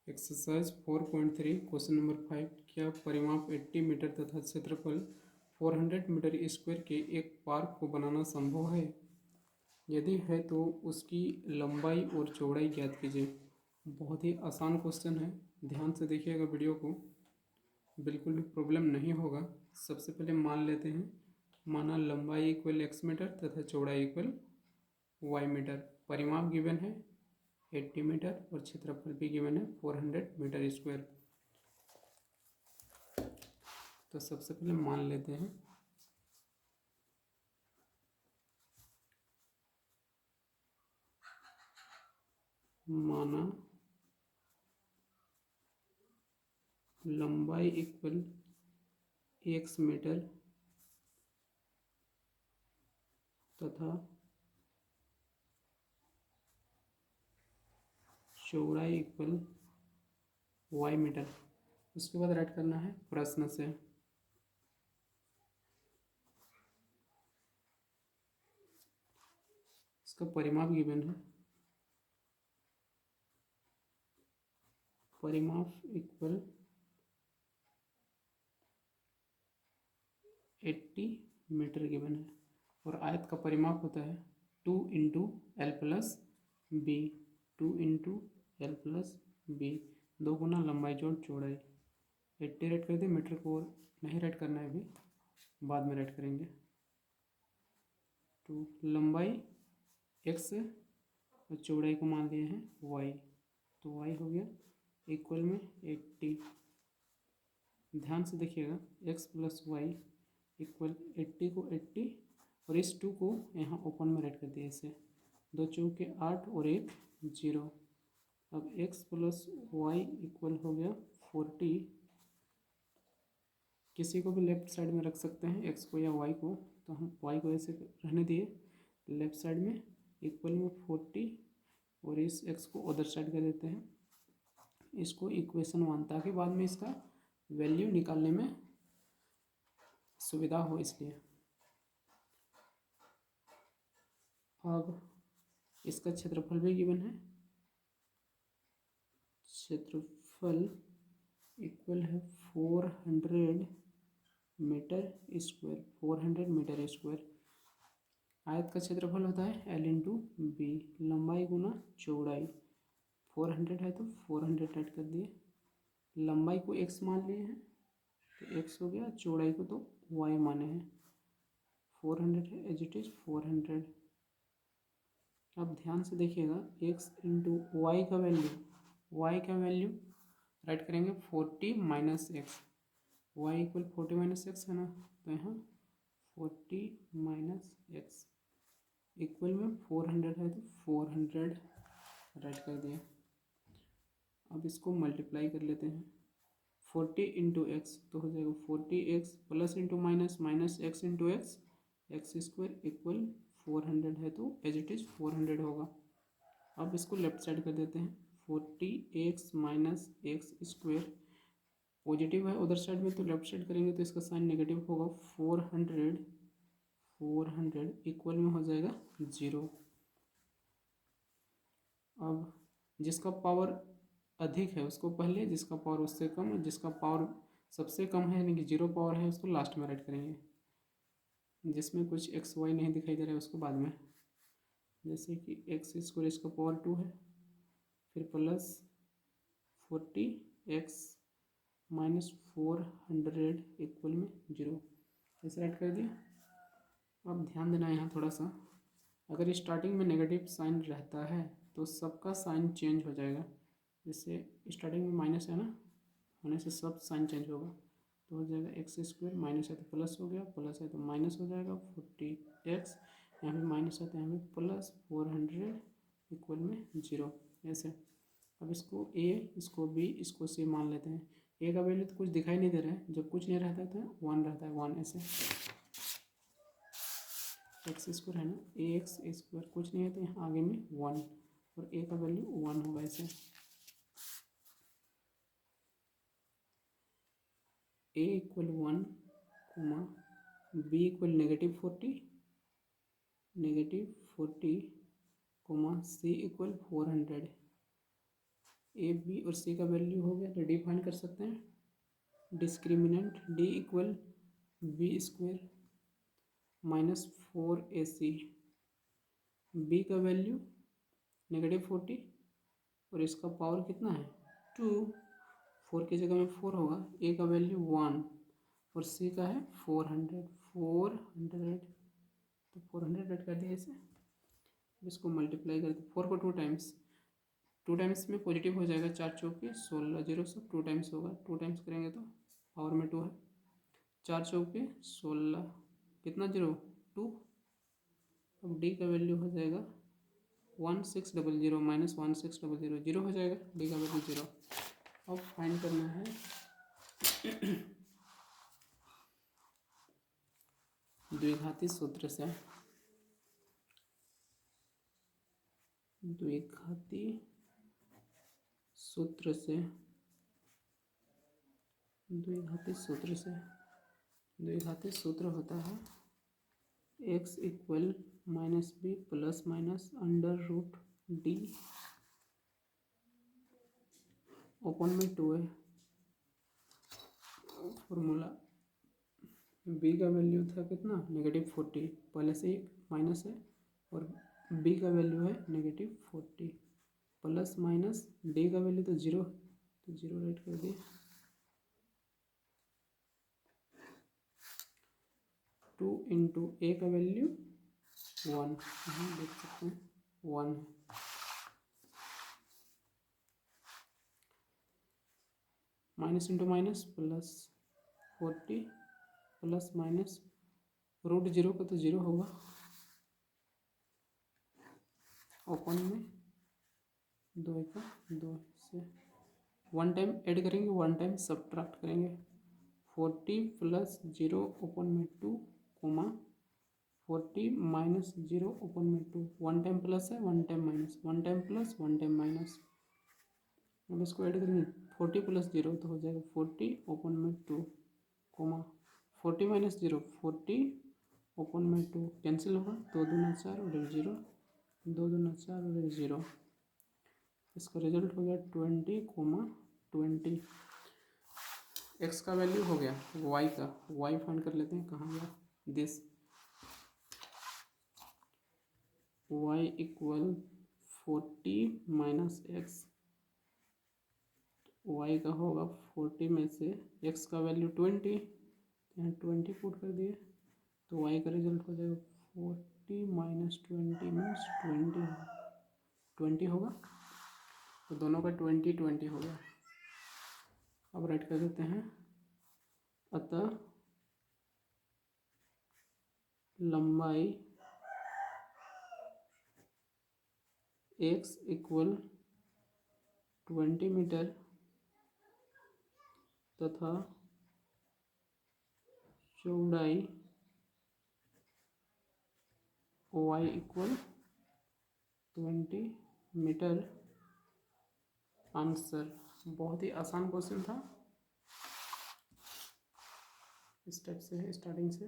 Exercise 4.3 question number 5। क्या परिमाप 80 metre तथा क्षेत्रफल 400 मीटर स्क्वायर के एक पार्क को बनाना संभव है? यदि है तो उसकी लंबाई और चौड़ाई ज्ञात कीजिए। बहुत ही आसान क्वेश्चन है, ध्यान से देखिएगा वीडियो को, बिल्कुल भी प्रॉब्लम नहीं होगा। सबसे पहले मान लेते हैं, माना लंबाई इक्वल x मीटर तथा चौड़ाई इक्वल y मीटर। परिमाप गिवन है 80 मीटर और क्षेत्रफल भी गिवन है 400 मीटर स्क्वायर। तो सबसे पहले मान लेते हैं, माना लंबाई इक्वल x मीटर तथा चौड़ाई इक्वल y मीटर। उसके बाद राइट करना है प्रश्न से। इसका परिमाप गिवन है, परिमाप इक्वल 80 मीटर गिवन है और आयत का परिमाप होता है 2 into L plus B. 2 into L plus B, 2 गुना लंबाई जोड़ चौड़ाई। 80 रेड कर दिए, मीटर को नहीं रेड करना है, अभी बाद में रेड करेंगे। तो लंबाई x और चौड़ाई को मान लिए हैं y, तो y हो गया इक्वल में 80। ध्यान से देखिएगा, x प्लस वाई इक्वल 80 को 80 और इस 2 को यहाँ ओपन में राइट कर दिया इसे। 2 चौके 8 और 1 0। अब x प्लस वाई इक्वल हो गया 40। किसी को भी लेफ्ट साइड में रख सकते हैं, x को या y को, तो हम y को ऐसे रहने दिए लेफ्ट साइड में इक्वल में 40 और इस x को अदर साइड कर देते हैं। इसको इक्वेशन 1, ताकि बाद में इसका वैल्यू निकालने में सुविधा हो, इसलिए। अब इसका क्षेत्रफल भी गिवन है, क्षेत्रफल इक्वल है 400 मीटर स्क्वायर। 400 metre square. आयत का क्षेत्रफल होता है L इंटू बी, लंबाई गुना चौड़ाई। 400 है तो 400 ऐड कर दिए, लंबाई को x मान लिए हैं तो x हो गया, चौड़ाई को तो y माने हैं। 400 है, एज इट इज 400। अब ध्यान से देखिएगा, x इंटू वाई का वैल्यू राइट करेंगे 40 minus X. Y equal 40 minus X है ना, तो यहाँ 40 माइनस एक्स इक्वल में 400 है तो 400 राइट कर दिया। अब इसको मल्टीप्लाई कर लेते हैं, 40 इंटू एक्स तो हो जाएगा 40x plus into minus minus x into x, x square equal 400 है तो एज इट इज 400 होगा। अब इसको लेफ्ट साइड कर देते हैं, 40x minus x square positive है उधर साइड में, तो लेफ्ट साइड करेंगे तो इसका साइन नेगेटिव होगा। 400 इक्वल में हो जाएगा 0। अब जिसका पावर अधिक है उसको पहले, जिसका पावर उससे कम है, जिसका पावर सबसे कम है यानी कि 0 पावर है, उसको लास्ट में राइट करेंगे। जिसमें कुछ एक्स वाई नहीं दिखाई दे रहा है उसको बाद में, जैसे कि एक्स स्क्वायर इसका पावर 2 है, फिर प्लस 40x माइनस 400 इक्वल में 0, ऐसे राइट कर दिया। अब ध्यान देना यहाँ थोड़ा सा, अगर स्टार्टिंग में नेगेटिव साइन रहता है तो सबका साइन चेंज हो जाएगा। जैसे स्टार्टिंग में माइनस है ना, होने से सब साइन चेंज होगा, तो हो जाएगा एक्स स्क्वायर, माइनस है तो प्लस हो गया, प्लस है तो माइनस हो जाएगा 40x, यहाँ पे माइनस है तो यहाँ पे प्लस 400 इक्वल में 0, ऐसे। अब इसको a, इसको b, इसको c मान लेते हैं। a का वैल्यू तो कुछ दिखाई नहीं दे रहा है, जब कुछ नहीं रहता है तो 1 रहता है, 1 ऐसे। एक्स स्क्वायर है ना, ए एक्स स्क्वायर कुछ नहीं है तो यहाँ आगे में 1 और a का वैल्यू 1 होगा, ऐसे। a equal 1 comma b equal negative 40 comma c equal 400। A B और सी का वैल्यू हो गया, तो डिफाइन कर सकते हैं discriminant D equal B square minus 4ac, B का वैल्यू -40 और इसका पावर कितना है 2, 4 की जगह में 4 होगा, ए का वैल्यू 1 और सी का है 400, तो 400 ऐड कर दिया इसे, इसको मल्टीप्लाई कर दिया 4 को 2 टाइम्स में पॉजिटिव हो जाएगा, 4 चौके 16, जीरो सब 2 टाइम्स होगा, 2 टाइम्स करेंगे तो पावर में 2 है, 4 चौके 16, कितना जीरो 2, अब डी का वैल्यू हो जाएगा 1600 माइनस 1600, जीरो हो जाएगा, डी का वैल्यू 0। अब फाइंड करना है द्विघाती सूत्र से, द्विघाती सूत्र होता है x equal minus B plus minus under root D open में 2 है, फॉर्मूला b का वैल्यू था कितना -40, पहले से ही माइनस है, और b का वैल्यू है -40 प्लस माइनस d का वैल्यू तो 0, तो 0 राइट कर दिए, 2 इंटू ए का वैल्यू 1, यहाँ देख सकते हैं 1 है, minus into minus plus 40 plus minus root 0 का तो 0 होगा, ओपन में 2 का 2 से 1 टाइम ऐड करेंगे, 1 टाइम सब्ट्रैक्ट करेंगे, 40 प्लस 0 ओपन में 2 कोमा 40 माइनस 0 ओपन में 2, 1 टाइम प्लस है 1 time minus, 1 time plus 1 time minus, अब इसको ऐड करेंगे 40 प्लस 0 तो हो जाएगा 40 ओपन में 2 कोमा 40 माइनस 0 40 ओपन में 2, कैंसिल होगा, 2 दूना 4 और 0, 2 दूना 4 और 0, इसका रिजल्ट हो गया 20 कोमा 20। एक्स का वैल्यू हो गया, वाई का, वाई फाइंड कर लेते हैं, कहाँ गया this, Y equal 40 minus X, Y का होगा 40 में से एक्स का वैल्यू 20, यहाँ 20 पुट कर दिए, तो वाई का रिजल्ट हो जाएगा 40 माइनस 20 मीन्स 20 होगा, तो दोनों का 20 हो गया। अब राइट कर देते हैं, अतः लंबाई x इक्वल 20 मीटर तथा चौड़ाई y इक्वल 20 मीटर। आंसर बहुत ही आसान क्वेश्चन था, इस टाइप से है स्टार्टिंग से।